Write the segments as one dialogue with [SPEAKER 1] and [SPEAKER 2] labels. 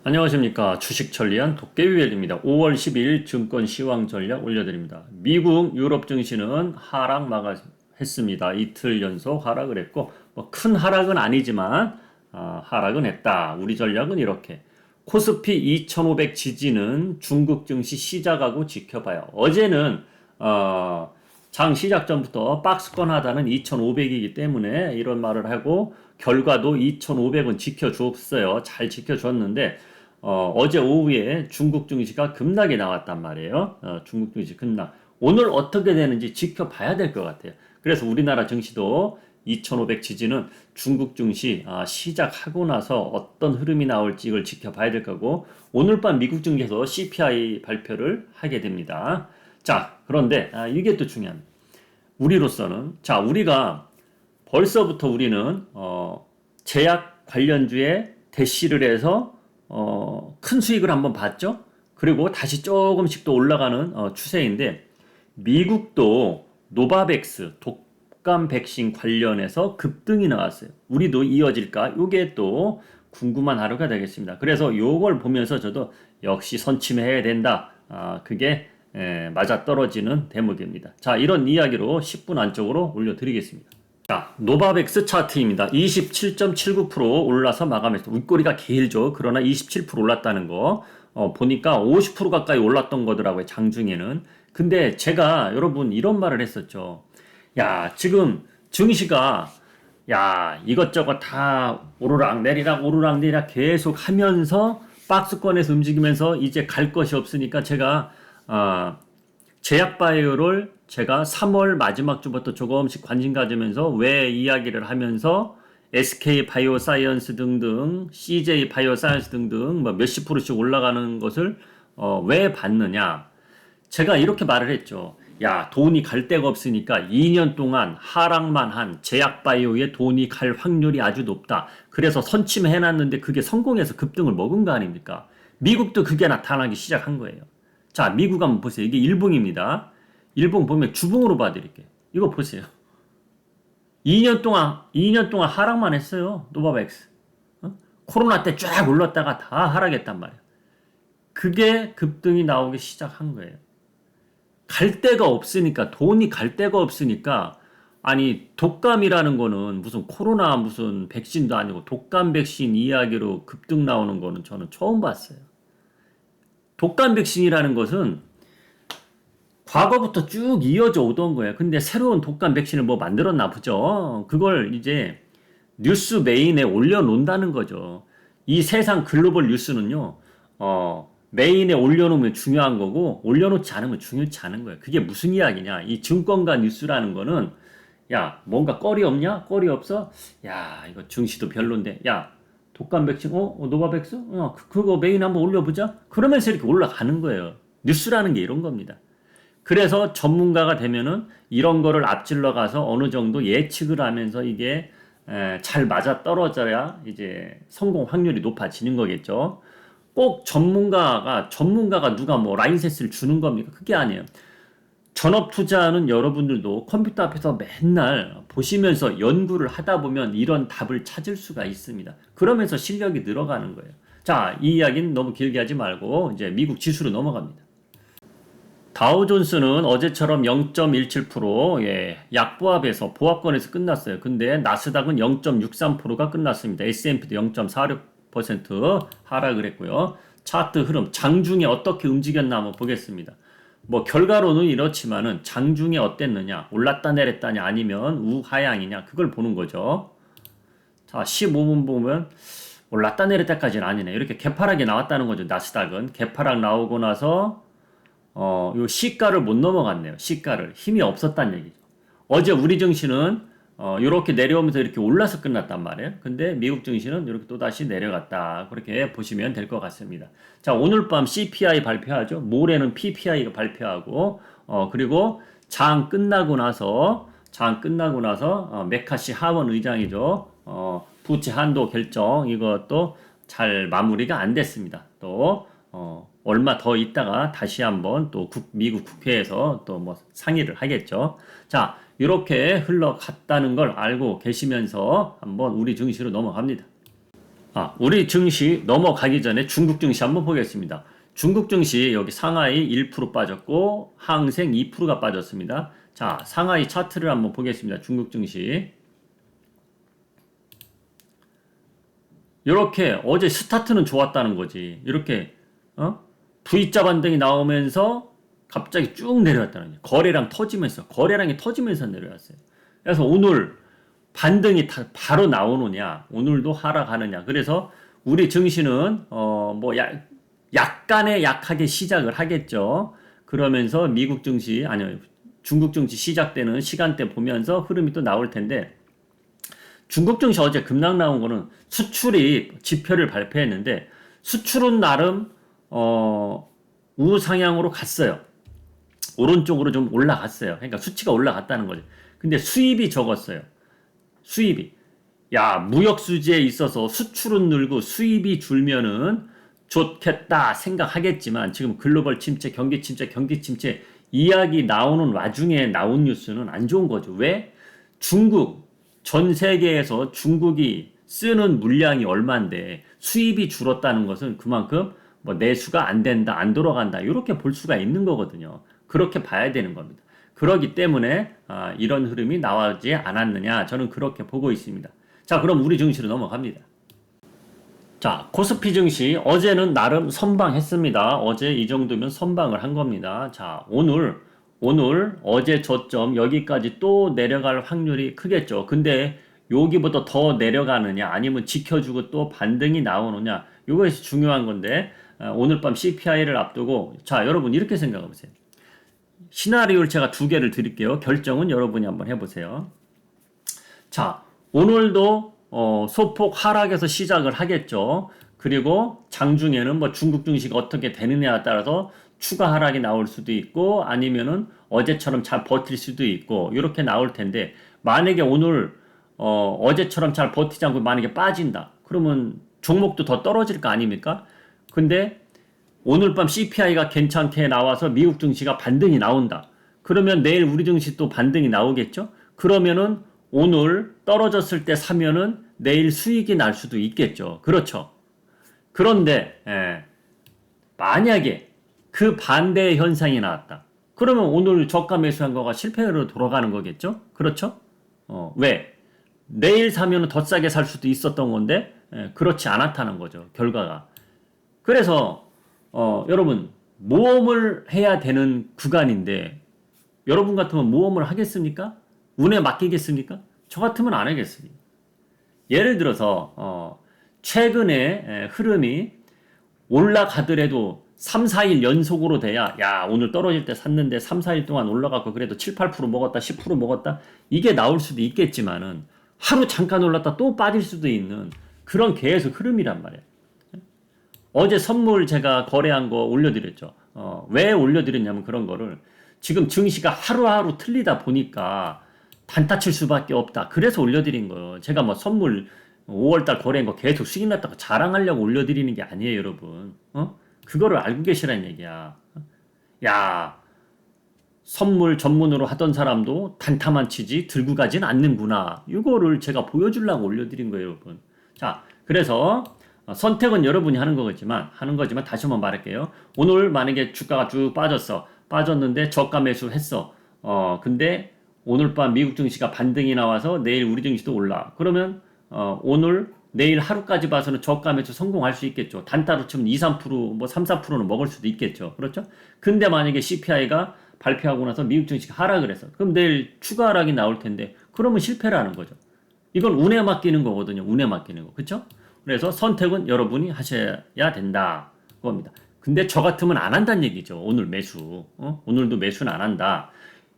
[SPEAKER 1] 안녕하십니까. 주식천리안 도깨비웰입니다. 5월 12일 증권 시황 전략 올려드립니다. 미국, 유럽 증시는 하락 마감했습니다. 이틀 연속 하락을 했고 큰 하락은 아니지만 하락은 했다. 우리 전략은 이렇게. 코스피 2500 지지는 중국 증시 시작하고 지켜봐요. 어제는 장 시작 전부터 박스권 하단은 2500이기 때문에 이런 말을 하고 결과도 2500은 지켜줬어요. 잘 지켜줬는데 어제 오후에 중국 증시가 급락이 나왔단 말이에요. 중국 증시 급락. 오늘 어떻게 되는지 지켜봐야 될 것 같아요. 그래서 우리나라 증시도 2500 지지는 중국 증시 시작하고 나서 어떤 흐름이 나올지 이걸 지켜봐야 될 거고, 오늘 밤 미국 증시에서 CPI 발표를 하게 됩니다. 자, 그런데 이게 또 중요합니다. 우리로서는, 자, 우리가 벌써부터 우리는 제약 관련주에 대시를 해서 큰 수익을 한번 봤죠. 그리고 다시 조금씩 또 올라가는 추세인데, 미국도 노바백스 독감 백신 관련해서 급등이 나왔어요. 우리도 이어질까? 이게 또 궁금한 하루가 되겠습니다. 그래서 요걸 보면서 저도 역시 선침해야 된다. 그게 맞아떨어지는 대목입니다. 자, 이런 이야기로 10분 안쪽으로 올려드리겠습니다. 자, 노바백스 차트입니다. 27.79% 올라서 마감했습니다. 윗꼬리가 길죠. 그러나 27% 올랐다는 거 보니까 50% 가까이 올랐던 거더라고요. 장중에는. 근데 제가 여러분 이런 말을 했었죠. 야, 지금 증시가 이것저것 다 오르락 내리락 계속 하면서 박스권에서 움직이면서 이제 갈 것이 없으니까 제가 제약바이오를 제가 3월 마지막 주부터 조금씩 관심 가지면서 왜 이야기를 하면서 SK 바이오사이언스 등등, CJ 바이오사이언스 등등 뭐 몇십 프로씩 올라가는 것을 왜 봤느냐? 제가 이렇게 말을 했죠. 야, 돈이 갈 데가 없으니까 2년 동안 하락만 한 제약바이오에 돈이 갈 확률이 아주 높다. 그래서 선침해놨는데 그게 성공해서 급등을 먹은 거 아닙니까? 미국도 그게 나타나기 시작한 거예요. 자, 미국 한번 보세요. 이게 일봉입니다. 일봉 보면 주봉으로 봐드릴게요. 이거 보세요. 2년 동안 하락만 했어요. 노바백스. 코로나 때 쫙 올랐다가 다 하락했단 말이에요. 그게 급등이 나오기 시작한 거예요. 갈 데가 없으니까, 돈이 갈 데가 없으니까, 아니, 독감이라는 거는 무슨 코로나 무슨 백신도 아니고 독감 백신 이야기로 급등 나오는 거는 저는 처음 봤어요. 독감 백신이라는 것은 과거부터 쭉 이어져 오던 거예요. 근데 새로운 독감 백신을 뭐 만들었나 보죠. 그걸 이제 뉴스 메인에 올려놓는다는 거죠. 이 세상 글로벌 뉴스는요, 메인에 올려놓으면 중요한 거고, 올려놓지 않으면 중요치 않은 거예요. 그게 무슨 이야기냐. 이 증권가 뉴스라는 거는, 야, 뭔가 꺼리 없냐? 꺼리 없어? 야, 이거 증시도 별론데. 야, 독감 백신, 노바백스? 그거 메인 한번 올려보자? 그러면서 이렇게 올라가는 거예요. 뉴스라는 게 이런 겁니다. 그래서 전문가가 되면은 이런 거를 앞질러 가서 어느 정도 예측을 하면서 이게 잘 맞아 떨어져야 이제 성공 확률이 높아지는 거겠죠. 꼭 전문가가 누가 뭐 라이센스를 주는 겁니까? 그게 아니에요. 전업 투자하는 여러분들도 컴퓨터 앞에서 맨날 보시면서 연구를 하다 보면 이런 답을 찾을 수가 있습니다. 그러면서 실력이 늘어가는 거예요. 자, 이 이야기는 너무 길게 하지 말고 이제 미국 지수로 넘어갑니다. 다우존스는 어제처럼 0.17% 약보합에서 보합권에서 끝났어요. 근데 나스닥은 0.63%가 끝났습니다. S&P도 0.46% 하락을 했고요. 차트 흐름 장중에 어떻게 움직였나 한번 보겠습니다. 뭐 결과로는 이렇지만은 장중에 어땠느냐, 올랐다 내렸다냐 아니면 우하향이냐, 그걸 보는 거죠. 자, 15분 보면 올랐다 내렸다까지는 아니네. 이렇게 개파락이 나왔다는 거죠. 나스닥은 개파락 나오고 나서 요 시가를 못 넘어갔네요. 시가를 힘이 없었다는 얘기죠. 어제 우리 증시는 이렇게 내려오면서 이렇게 올라서 끝났단 말이에요. 근데 미국 증시는 이렇게 또 다시 내려갔다. 그렇게 보시면 될 것 같습니다. 자, 오늘 밤 CPI 발표하죠. 모레는 PPI가 발표하고 그리고 장 끝나고 나서 메카시 하원 의장이죠. 부채 한도 결정 이것도 잘 마무리가 안 됐습니다. 또 얼마 더 있다가 다시 한번 또 미국 국회에서 또 뭐 상의를 하겠죠. 자, 이렇게 흘러갔다는 걸 알고 계시면서 한번 우리 증시로 넘어갑니다. 우리 증시 넘어가기 전에 중국 증시 한번 보겠습니다. 중국 증시 여기 상하이 1% 빠졌고 항생 2%가 빠졌습니다. 자, 상하이 차트를 한번 보겠습니다. 중국 증시. 이렇게 어제 스타트는 좋았다는 거지. 이렇게 V자 반등이 나오면서 갑자기 쭉 내려왔다는 거예요. 거래량이 터지면서 내려왔어요. 그래서 오늘 반등이 바로 나오느냐, 오늘도 하락하느냐. 그래서 우리 증시는 약간의 약하게 시작을 하겠죠. 그러면서 미국 증시 아니요 중국 증시 시작되는 시간대 보면서 흐름이 또 나올 텐데, 중국 증시 어제 급락 나온 거는 수출이 지표를 발표했는데 수출은 나름 우상향으로 갔어요. 오른쪽으로 좀 올라갔어요. 그러니까 수치가 올라갔다는 거죠. 근데 수입이 적었어요. 수입이. 무역 수지에 있어서 수출은 늘고 수입이 줄면은 좋겠다 생각하겠지만 지금 글로벌 침체, 경기 침체 이야기 나오는 와중에 나온 뉴스는 안 좋은 거죠. 왜? 전 세계에서 중국이 쓰는 물량이 얼마인데 수입이 줄었다는 것은 그만큼 내수가 안 된다, 안 돌아간다, 이렇게 볼 수가 있는 거거든요. 그렇게 봐야 되는 겁니다. 그렇기 때문에 이런 흐름이 나오지 않았느냐, 저는 그렇게 보고 있습니다. 자, 그럼 우리 증시로 넘어갑니다. 자, 코스피 증시 어제는 나름 선방했습니다. 어제 이 정도면 선방을 한 겁니다. 자, 오늘 어제 저점 여기까지 또 내려갈 확률이 크겠죠. 근데 여기보다 더 내려가느냐 아니면 지켜주고 또 반등이 나오느냐, 이것이 중요한 건데, 오늘 밤 CPI를 앞두고, 자, 여러분 이렇게 생각해 보세요. 시나리오를 제가 두 개를 드릴게요. 결정은 여러분이 한번 해보세요. 자, 오늘도 소폭 하락에서 시작을 하겠죠. 그리고 장중에는 중국 증시가 어떻게 되느냐에 따라서 추가 하락이 나올 수도 있고 아니면은 어제처럼 잘 버틸 수도 있고 이렇게 나올 텐데, 만약에 오늘 어제처럼 잘 버티지 않고 만약에 빠진다, 그러면 종목도 더 떨어질 거 아닙니까? 근데 오늘 밤 CPI가 괜찮게 나와서 미국 증시가 반등이 나온다. 그러면 내일 우리 증시 또 반등이 나오겠죠? 그러면은 오늘 떨어졌을 때 사면은 내일 수익이 날 수도 있겠죠. 그렇죠. 그런데 만약에 그 반대의 현상이 나왔다. 그러면 오늘 저가 매수한 거가 실패로 돌아가는 거겠죠? 그렇죠? 왜? 내일 사면은 더 싸게 살 수도 있었던 건데 그렇지 않았다는 거죠. 결과가. 그래서 여러분 모험을 해야 되는 구간인데, 여러분 같으면 모험을 하겠습니까? 운에 맡기겠습니까? 저 같으면 안 하겠습니다. 예를 들어서 최근에 흐름이 올라가더라도 3, 4일 연속으로 돼야, 오늘 떨어질 때 샀는데 3, 4일 동안 올라가고 그래도 7, 8% 먹었다, 10% 먹었다, 이게 나올 수도 있겠지만은 하루 잠깐 올랐다 또 빠질 수도 있는 그런 계속 흐름이란 말이에요. 어제 선물 제가 거래한 거 올려드렸죠. 왜 올려드렸냐면 그런 거를, 지금 증시가 하루하루 틀리다 보니까 단타 칠 수밖에 없다. 그래서 올려드린 거예요. 제가 선물 5월달 거래한 거 계속 수익 났다고 자랑하려고 올려드리는 게 아니에요, 여러분. 그거를 알고 계시라는 얘기야. 선물 전문으로 하던 사람도 단타만 치지 들고 가진 않는구나. 이거를 제가 보여주려고 올려드린 거예요, 여러분. 자, 그래서 선택은 여러분이 하는 거지만 다시 한번 말할게요. 오늘 만약에 주가가 쭉 빠졌는데 저가 매수했어. 근데 오늘 밤 미국 증시가 반등이 나와서 내일 우리 증시도 올라. 그러면 내일 하루까지 봐서는 저가 매수 성공할 수 있겠죠. 단타로 치면 2, 3%, 3, 4%는 먹을 수도 있겠죠. 그렇죠? 근데 만약에 CPI가 발표하고 나서 미국 증시가 하락을 했어. 그럼 내일 추가 하락이 나올 텐데, 그러면 실패라는 거죠. 이건 운에 맡기는 거거든요. 운에 맡기는 거. 그렇죠? 그래서 선택은 여러분이 하셔야 된다. 그겁니다. 근데 저 같으면 안 한다는 얘기죠. 오늘 매수. 오늘도 매수는 안 한다.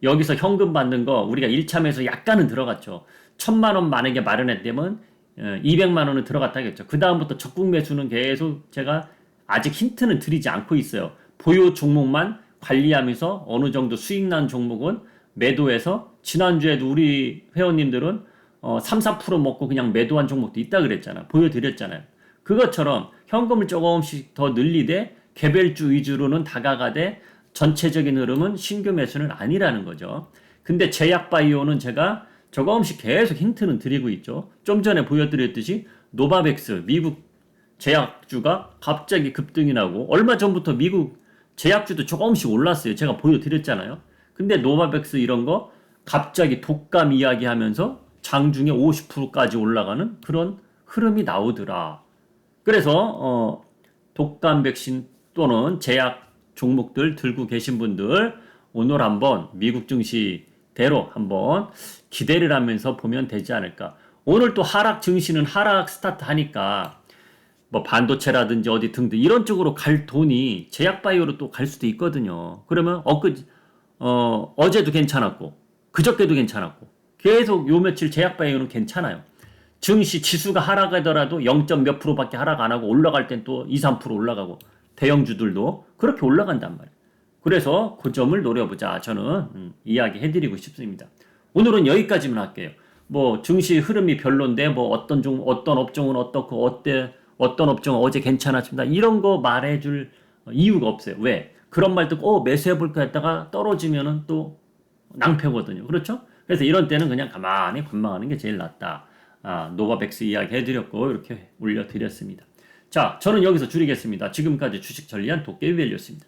[SPEAKER 1] 여기서 현금 받는 거 우리가 1차 매수 약간은 들어갔죠. 1,000만 원 만약에 마련했다면 200만 원은 들어갔다겠죠. 그 다음부터 적국 매수는 계속 제가 아직 힌트는 드리지 않고 있어요. 보유 종목만 관리하면서 어느 정도 수익 난 종목은 매도해서, 지난주에도 우리 회원님들은 3, 4% 먹고 그냥 매도한 종목도 있다 그랬잖아요. 보여드렸잖아요. 그것처럼 현금을 조금씩 더 늘리되 개별주 위주로는 다가가되 전체적인 흐름은 신규 매수는 아니라는 거죠. 근데 제약바이오는 제가 조금씩 계속 힌트는 드리고 있죠. 좀 전에 보여드렸듯이 노바백스, 미국 제약주가 갑자기 급등이 나고 얼마 전부터 미국 제약주도 조금씩 올랐어요. 제가 보여드렸잖아요. 근데 노바백스 이런 거 갑자기 독감 이야기하면서 장중에 50%까지 올라가는 그런 흐름이 나오더라. 그래서 독감 백신 또는 제약 종목들 들고 계신 분들 오늘 한번 미국 증시대로 한번 기대를 하면서 보면 되지 않을까. 오늘 또 하락 증시는 하락 스타트 하니까 뭐 반도체라든지 어디 등등 이런 쪽으로 갈 돈이 제약바이오로 또 갈 수도 있거든요. 그러면 어제도 괜찮았고 그저께도 괜찮았고 계속 요 며칠 제약바이오는 괜찮아요. 증시 지수가 하락하더라도 0. 몇 프로밖에 하락 안 하고 올라갈 땐 또 2, 3% 올라가고 대형주들도 그렇게 올라간단 말이에요. 그래서 그 점을 노려보자. 저는 이야기 해드리고 싶습니다. 오늘은 여기까지만 할게요. 뭐 증시 흐름이 별론데 뭐 어떤 업종은 어떻고 어떤 업종은 어제 괜찮았습니다. 이런 거 말해줄 이유가 없어요. 왜? 그런 말 듣고 매수해볼까 했다가 떨어지면은 또 낭패거든요. 그렇죠? 그래서 이런 때는 그냥 가만히 관망하는 게 제일 낫다. 노바백스 이야기 해드렸고 이렇게 올려드렸습니다. 자, 저는 여기서 줄이겠습니다. 지금까지 주식 전략 도깨비벨리였습니다.